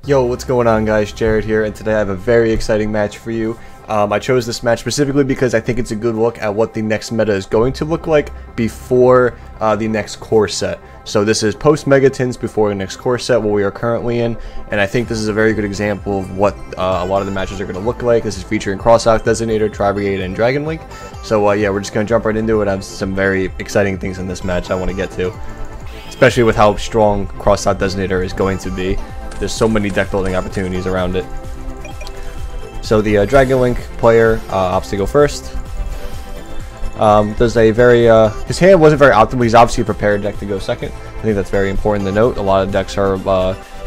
Yo, what's going on guys, Jared here, and today I have a very exciting match for you. I chose this match specifically because I think it's a good look at what the next meta is going to look like before the next core set. So this is post Megatins before the next core set, what we are currently in, and I think this is a very good example of what a lot of the matches are going to look like. This is featuring Crossout Designator, Brigade, and Dragon Link. So yeah, we're just going to jump right into it. I have some very exciting things in this match I want to get to, especially with how strong Crossout Designator is going to be. There's so many deck building opportunities around it. So the Dragon Link player opts to go first. Does a very his hand wasn't very optimal. He's obviously a prepared deck to go second. I think that's very important to note. A lot of decks are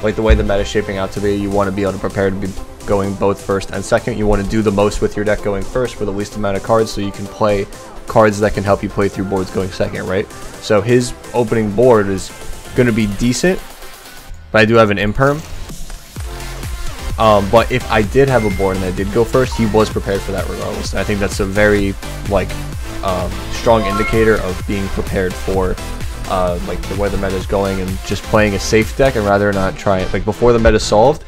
like the way the meta is shaping out to be. You want to be able to prepare to be going both first and second. You want to do the most with your deck going first for the least amount of cards, so you can play cards that can help you play through boards going second, right? So his opening board is going to be decent. But I do have an imperm. But if I did have a board and I did go first, he was prepared for that regardless. And I think that's a very strong indicator of being prepared for like the way the meta is going and just playing a safe deck, and rather not try it. Like before the meta is solved,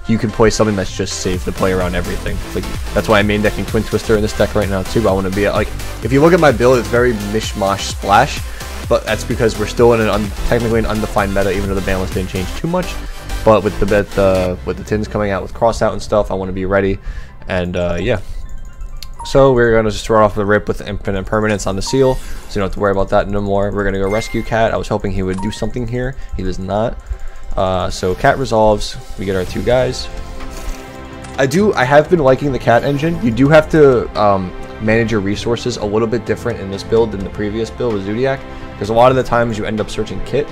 you can play something that's just safe to play around everything. Like that's why I'm main decking Twin Twister in this deck right now too. I want to be like, if you look at my build, it's very mishmash splash. But that's because we're still in technically an undefined meta, even though the ban list didn't change too much. But with the tins coming out with Crossout and stuff, I want to be ready. And yeah. So we're going to just throw off the rip with Infinite Permanence on the seal, so you don't have to worry about that no more. We're going to go rescue Cat. I was hoping he would do something here. He does not. So Cat resolves. We get our two guys. I have been liking the Cat engine. You do have to manage your resources a little bit different in this build than the previous build with Zodiac. Because a lot of the times you end up searching kit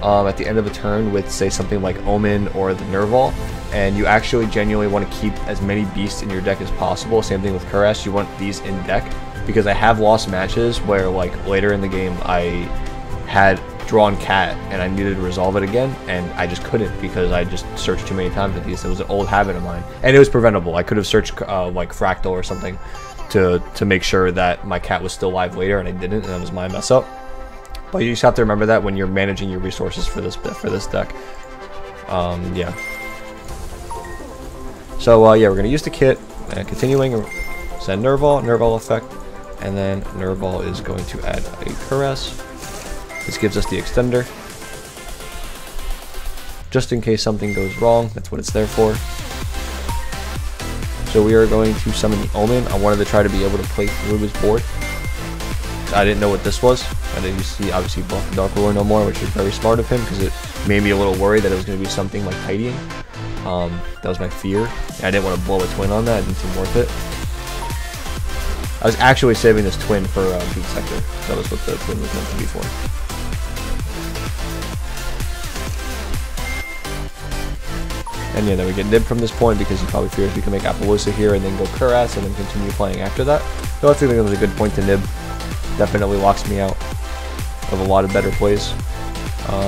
at the end of a turn with, say, something like Omen or the Nerval, and you actually genuinely want to keep as many beasts in your deck as possible. Same thing with Cuirass, you want these in deck, because I have lost matches where, like, later in the game I had drawn Cat and I needed to resolve it again, and I just couldn't because I just searched too many times with these. It was an old habit of mine, and it was preventable. I could have searched like Fractal or something to make sure that my Cat was still alive later, and I didn't, and that was my mess up. But you just have to remember that when you're managing your resources for this deck. Yeah. So yeah, we're gonna use the kit and continuing send Nerval effect, and then Nerval is going to add a Cuirass. This gives us the extender, just in case something goes wrong. That's what it's there for. So we are going to summon the Omen. I wanted to try to be able to play through his board. I didn't know what this was. I didn't see, obviously, block the Dark Ruler no more, which is very smart of him, because it made me a little worried that it was going to be something like tidying. That was my fear. I didn't want to blow a twin on that. It didn't seem worth it. I was actually saving this twin for Boot Sector. That was what the twin was meant to be for. And yeah, then we get Nib from this point because he probably fears we can make Appaloosa here and then go Cuirass and then continue playing after that. So I think that was a good point to Nib. Definitely locks me out of a lot of better plays.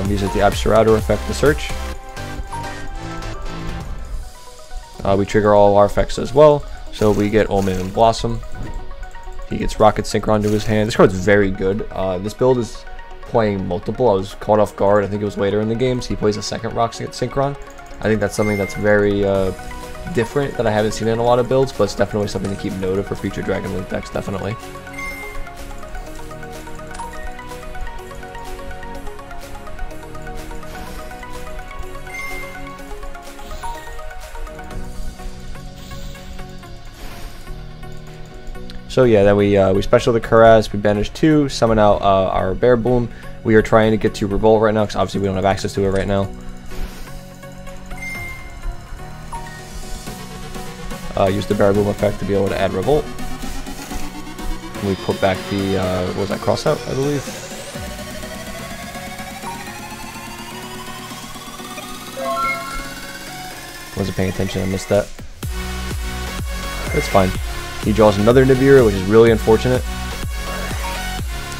Uses the Absurautor effect to search. We trigger all our effects as well, so we get Omen and Blossom. He gets Rocket Synchron to his hand. This card's very good. This build is playing multiple. I was caught off guard. I think it was later in the game, so he plays a second Rocket Synchron. I think that's something that's very different that I haven't seen in a lot of builds, but it's definitely something to keep note of for future Dragon Link decks, definitely. So yeah, then we special the Cuirass, we banish 2, summon out our Bear Boom. We are trying to get to Revolt right now, because obviously we don't have access to it right now. Use the Bear Boom effect to be able to add Revolt. And we put back the, what was that, Crossout, I believe? Wasn't paying attention, I missed that. That's fine. He draws another Nibiru, which is really unfortunate.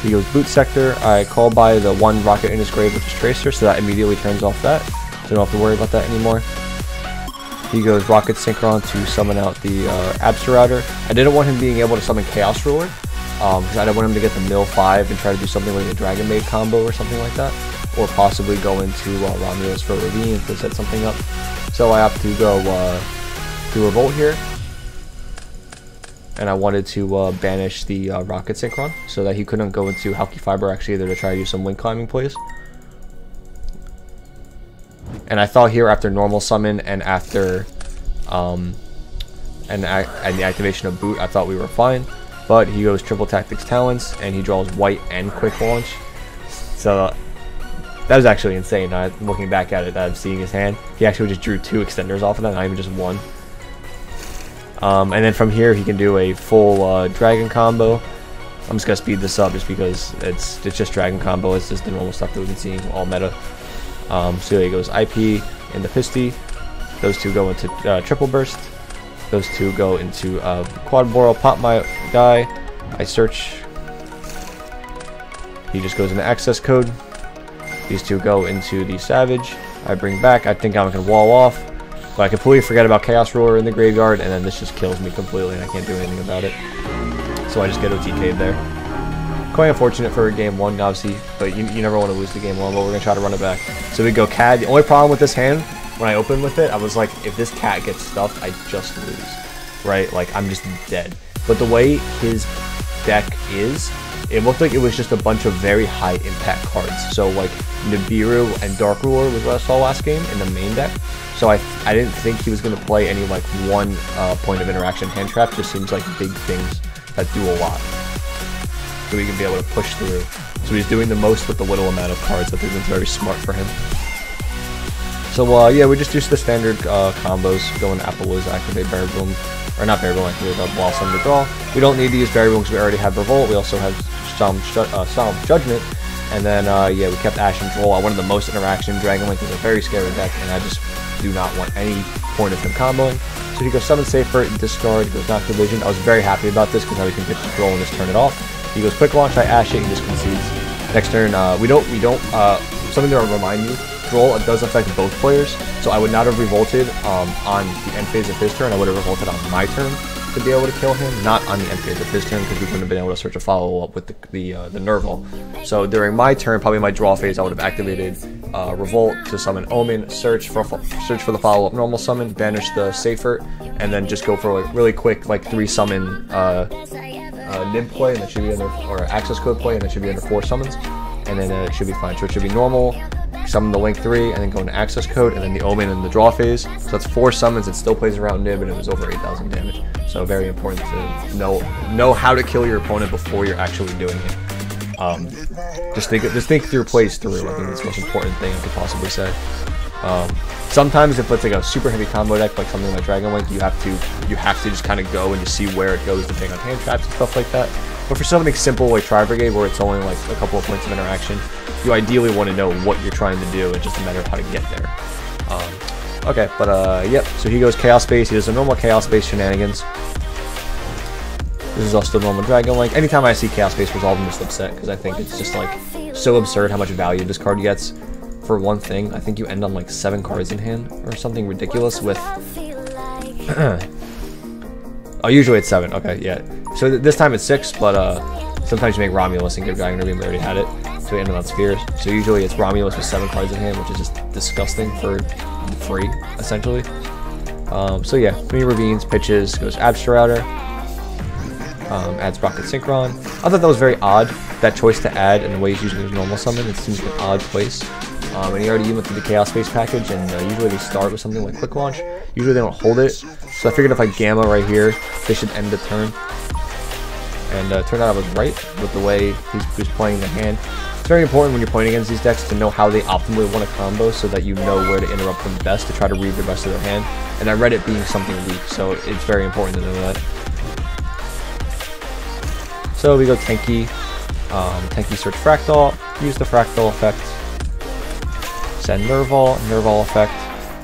He goes Boot Sector. I call by the one rocket in his grave, which is Tracer, so that immediately turns off that. So I don't have to worry about that anymore. He goes Rocket Synchron to summon out the Absurautor. I didn't want him being able to summon Chaos Ruler, because I didn't want him to get the Mill 5 and try to do something like a Dragon Maid combo or something like that. or possibly go into Romulus for Ravine to set something up. So I have to go to Revolt here. And I wanted to banish the Rocket Synchron so that he couldn't go into Halky Fiber actually either to try to use some link climbing plays. And I thought here after normal summon and after and the activation of Boot, I thought we were fine. But he goes Triple Tactics Talents and he draws White and Quick Launch. So that was actually insane. Looking back at it, I'm seeing his hand. He actually just drew 2 extenders off of that, not even just 1. And then from here he can do a full dragon combo. I'm just gonna speed this up just because it's just dragon combo. It's just the normal stuff that we've been seeing all meta. So here he goes IP into Pisty. Those 2 go into Triple Burst. Those 2 go into Quad Boral. Pop my guy. I search. He just goes into Access Code. These 2 go into the Savage. I bring back. I think I'm gonna wall off. But I completely forget about Chaos Ruler in the graveyard, and then this just kills me completely, and I can't do anything about it. So I just get OTK'd there. Quite unfortunate for game 1, obviously, but you never want to lose the game 1, but we're going to try to run it back. So we go CAD. The only problem with this hand, when I opened with it, I was like, if this cat gets stuffed, I just lose. Right? Like, I'm just dead. But the way his deck is, it looked like it was just a bunch of very high impact cards. So like Nibiru and Dark Ruler was what I saw last game in the main deck. So I didn't think he was going to play any like one point of interaction hand trap. Just seems like big things that do a lot. So he can be able to push through. So he's doing the most with the little amount of cards. I think that's very smart for him. So yeah, we just use the standard combos. Go into Apple Wiz, activate Berry Boom. Or not Berry Boom, activate Blossom to draw. We don't need to use Berry Boom because we already have Revolt. We also have Solemn Judgment. And then yeah, we kept Ash and Troll. I wanted the most interaction. Dragon Link is a very scary deck, and I just do not want any point of him comboing. So he goes Summon Safer, discard, he goes Nocturne Vision. I was very happy about this because now we can pitch the Troll and just turn it off. He goes Quick Launch, I Ash it, he just concedes. Next turn, something to remind you, Troll does affect both players, so I would not have revolted on the end phase of his turn. I would have revolted on my turn to be able to kill him, not on the end phase of his turn, because we wouldn't have been able to search a follow-up with the Nerval. So during my turn, probably my draw phase, I would have activated Revolt to summon Omen, search for the follow-up normal summon, banish the Safer, and then just go for like really quick like 3 summon Nib play, and that should be under, or Access Code play, and that should be under 4 summons, and then it should be fine. So it should be normal, summon the Link 3, and then go into Access Code, and then the Omen in the draw phase. So that's 4 summons. It still plays around Nib, and it was over 8,000 damage. So very important to know how to kill your opponent before you're actually doing it. Just think through plays through. I think that's the most important thing I could possibly say. Sometimes if it's like a super heavy combo deck, like something like Dragon Link, you have to just kind of go and just see where it goes depending on hand traps and stuff like that. But for something simple like Tri Brigade, where it's only like a couple of points of interaction, you ideally want to know what you're trying to do. It's just a matter of how to get there. Okay, but yep. So he goes Chaos Space. He does a normal Chaos Space shenanigans. This is also normal Dragon Link. Anytime I see Chaos Space resolve, I'm just upset because I think it's just like so absurd how much value this card gets. For one thing, I think you end on like 7 cards in hand or something ridiculous with. Oh, usually it's 7. Okay, yeah. So this time it's 6, but sometimes you make Romulus and give Dragon Beam. We already had it, so we ended on Spheres. So usually it's Romulus with 7 cards in hand, which is just disgusting for free, essentially. So yeah, 3 Ravines, pitches, goes Abstractor, adds Rocket Synchron. I thought that was very odd, that choice to add and the way he's using his normal summon. It seems like an odd place. And he already went through the Chaos Space package, and usually they start with something like Quick Launch. Usually they don't hold it, so I figured if I Gamma right here, they should end the turn. And turned out I was right with the way he's playing the hand. It's very important when you're playing against these decks to know how they optimally want to combo so that you know where to interrupt them best to try to read the rest of their hand. And I read it being something weak, so it's very important to know that. So we go Tenki. Tenki search Fractal, use the Fractal effect. Send Nerval effect.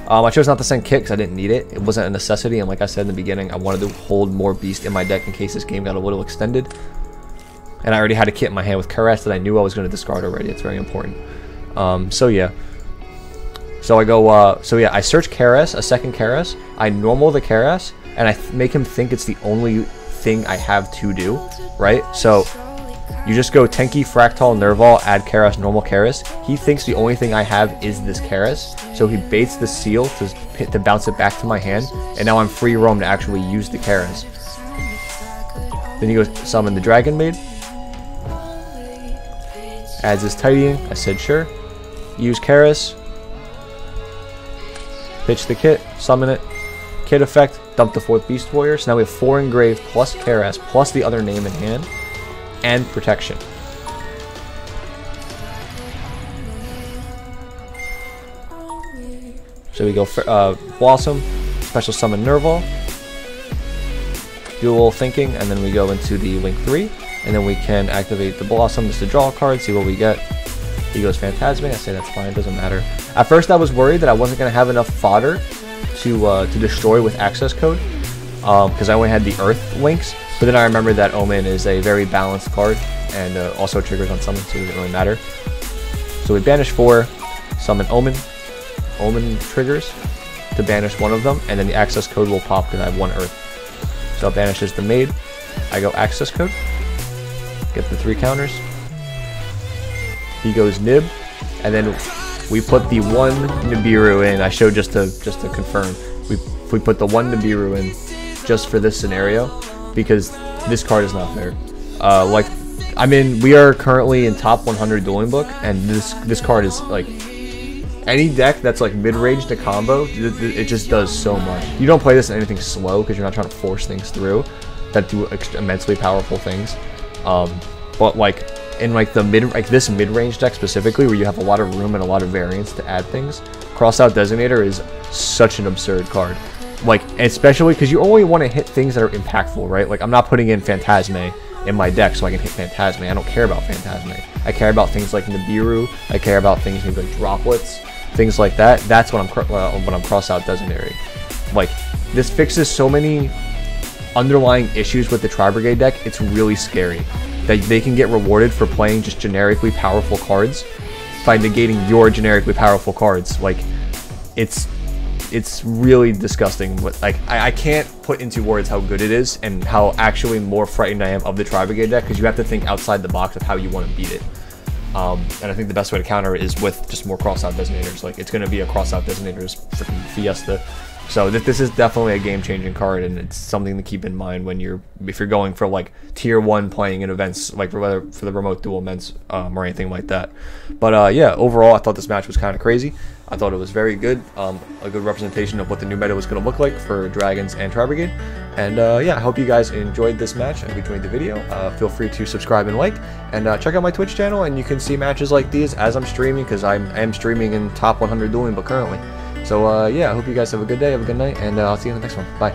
I chose not to send Kit because I didn't need it. It wasn't a necessity, and like I said in the beginning, I wanted to hold more Beast in my deck in case this game got a little extended. And I already had a Kit in my hand with Caress that I knew I was going to discard already. It's very important. So yeah. So I go, so yeah, I search Caress, a second Caress. I normal the Caress, and I make him think it's the only thing I have to do, right? So You just go Tenki, Fractal, Nerval, add Karas, normal Karas. He thinks the only thing I have is this Karas, so he baits the seal to bounce it back to my hand, and now I'm free roam to actually use the Karas. Then he goes summon the Dragon Maid. Adds his Tidying. I said sure. Use Karas. Pitch the kit. Summon it. Kit effect. Dump the 4th Beast Warrior. So now we have 4 engraved plus Karas plus the other name in hand. And protection. So we go for Blossom. Special summon Nerval. Do a little thinking. And then we go into the Link 3. And then we can activate the Blossom just to draw a card, see what we get. He goes Phantasmic. I say that's fine, doesn't matter. At first I was worried that I wasn't going to have enough fodder to destroy with access code, because I only had the Earth links. But then I remembered that Omen is a very balanced card, and also triggers on summon, so it doesn't really matter. So we banish 4, summon Omen. Omen triggers to banish one of them, and then the access code will pop because I have 1 Earth. So it banishes the Maid. I go access code. Get the 3 counters. He goes Nib, and then we put the 1 Nibiru in. I showed just to confirm. We put the 1 Nibiru in just for this scenario because this card is not fair. Like, I mean, we are currently in top 100 dueling book, and this card is like any deck that's like mid-range to combo. It just does so much. You don't play this in anything slow because you're not trying to force things through that do immensely powerful things. But like in like the this mid-range deck specifically, where you have a lot of room and a lot of variance to add things, Crossout Designator is such an absurd card. Like, especially because you only want to hit things that are impactful, right? Like, I'm not putting in Phantasme in my deck so I can hit Phantasme. I don't care about Phantasme. I care about things like Nibiru. I care about things maybe like Droplets, things like that. That's what I'm Crossout Designator. Like, this fixes so many underlying issues with the Tri-Brigade deck. It's really scary that they can get rewarded for playing just generically powerful cards by negating your generically powerful cards. Like, it's really disgusting. Like, I can't put into words how good it is and how actually more frightened I am of the Tri-Brigade deck, because you have to think outside the box of how you want to beat it. And I think the best way to counter it is with just more Crossout Designators. Like, it's going to be a Crossout Designators freaking fiesta. So this is definitely a game-changing card, and it's something to keep in mind when if you're going for like tier 1 playing in events, like for the remote duel events or anything like that. But yeah, overall I thought this match was kind of crazy. I thought it was very good, a good representation of what the new meta was going to look like for Dragons and Tri-Brigade. And yeah, I hope you guys enjoyed this match and if you enjoyed the video. Feel free to subscribe and like, and check out my Twitch channel, and you can see matches like these as I'm streaming, because I am streaming in top 100 dueling book currently. So yeah, I hope you guys have a good day, have a good night, and I'll see you in the next one. Bye.